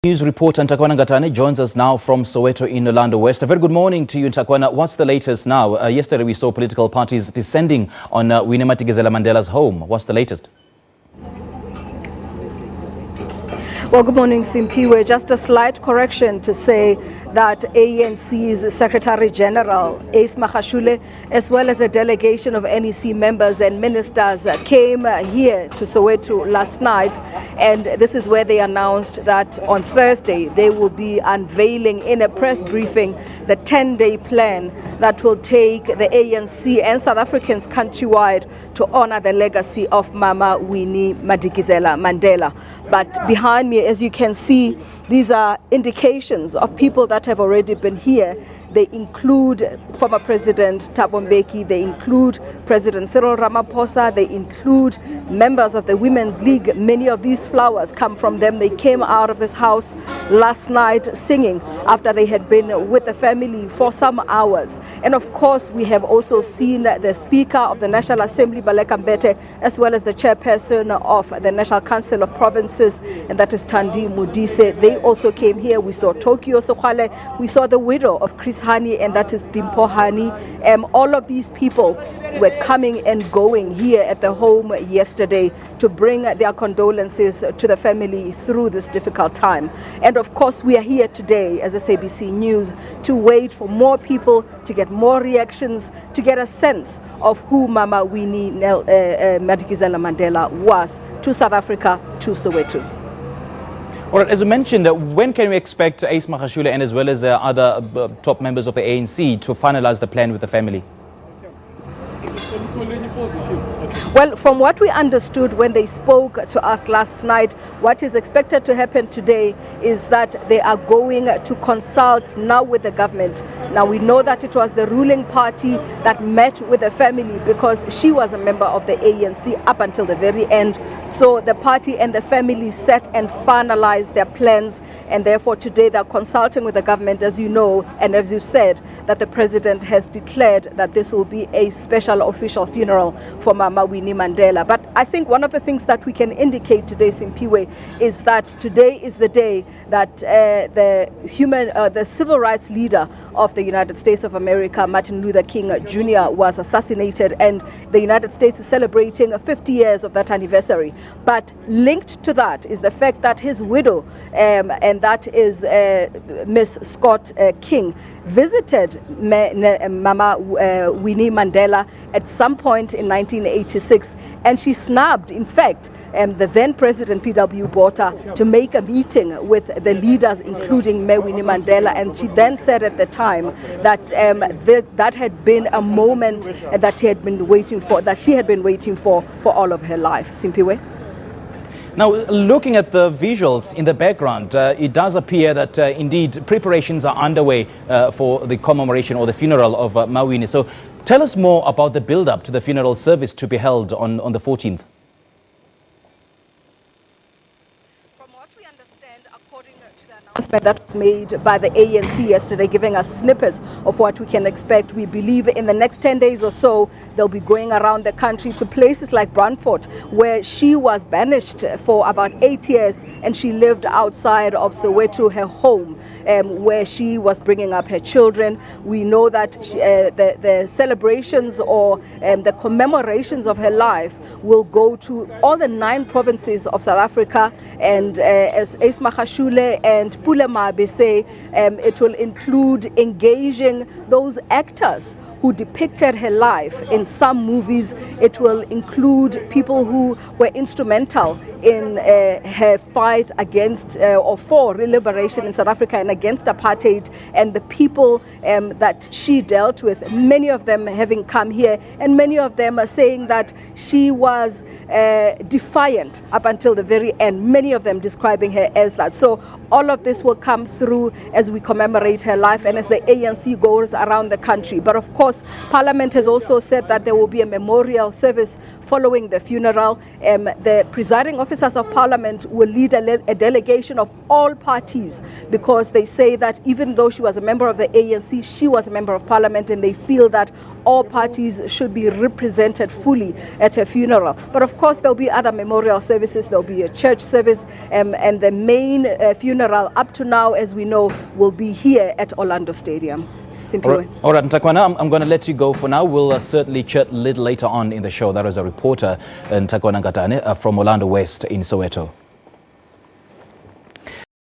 News reporter Ntakwana Ngatane joins us now from Soweto in Orlando West. A very good morning to you, Ntakwana. What's the latest now? Yesterday we saw political parties descending on Winnie Mandela's home. What's the latest? Well, good morning, Simpiwe. Just a slight correction to say that ANC's Secretary General, Ace Magashule, as well as a delegation of NEC members and ministers came here to Soweto last night. And this is where they announced that on Thursday they will be unveiling in a press briefing the 10-day plan that will take the ANC and South Africans countrywide to honor the legacy of Mama Winnie Mandela. But behind me, as you can see, these are indications of people that have already been here. They include former President Thabo Mbeki, they include President Cyril Ramaphosa, they include members of the Women's League. Many of these flowers come from them. They came out of this house last night singing after they had been with the family for some hours. And of course, we have also seen the Speaker of the National Assembly, Baleka Mbete, as well as the Chairperson of the National Council of Provinces, and that is Thandi Modise. They also came here. We saw Tokyo Sokhwale, we saw the widow of Chris Hani, and that is Dimpo Hani. All of these people were coming and going here at the home yesterday to bring their condolences to the family through this difficult time. And of course, we are here today as SABC News to wait for more people, to get more reactions, to get a sense of who Mama Winnie Madikizela Mandela was to South Africa, to Soweto. All right, as you mentioned, when can we expect Ace Magashule and as well as other top members of the ANC to finalize the plan with the family? Well, from what we understood when they spoke to us last night, what is expected to happen today is that they are going to consult now with the government. Now, we know that it was the ruling party that met with the family because she was a member of the ANC up until the very end. So the party and the family sat and finalized their plans, and therefore today they're consulting with the government, as you know, and as you said, that the president has declared that this will be a special official funeral for Mama Winnie Mandela. But I think one of the things that we can indicate today, Simpiwe, is that today is the day that the civil rights leader of the United States of America, Martin Luther King Jr., was assassinated, and the United States is celebrating 50 years of that anniversary. But linked to that is the fact that his widow, and that is Miss Scott King, visited Mama Winnie Mandela at some point in 1986, and she snubbed, in fact, the then President P.W. Botha to make a meeting with the leaders, including Winnie Mandela, and she then said at the time that that had been a moment that she had been waiting for all of her life. Simpiwe? Now, looking at the visuals in the background, it does appear that indeed preparations are underway for the commemoration or the funeral of Mama Winnie. So tell us more about the build-up to the funeral service to be held on the 14th. From what we understand, according to the announcement that was made by the ANC yesterday, giving us snippets of what we can expect, we believe in the next 10 days or so, they'll be going around the country to places like Brandfort, where she was banished for about 8 years, and she lived outside of Soweto, her home, where she was bringing up her children. We know that the celebrations or the commemorations of her life will go to all the 9 provinces of South Africa, and as Ace Magashule and Pulema say, it will include engaging those actors who depicted her life in some movies. It will include people who were instrumental in her fight against or for liberation in South Africa and against apartheid, and the people that she dealt with, many of them having come here, and many of them are saying that she was defiant up until the very end, many of them describing her as that. So all of this will come through as we commemorate her life and as the ANC goes around the country. But of course, Parliament has also said that there will be a memorial service following the funeral. The presiding officers of Parliament will lead a delegation of all parties, because they say that even though she was a member of the ANC, she was a member of Parliament, and they feel that all parties should be represented fully at a funeral. But of course, there'll be other memorial services. There'll be a church service, and the main funeral up to now, as we know, will be here at Orlando Stadium. All right, Ntakwana, I'm going to let you go for now. We'll certainly chat a little later on in the show. That was a reporter, Ntakwana Ngatane, from Orlando West in Soweto.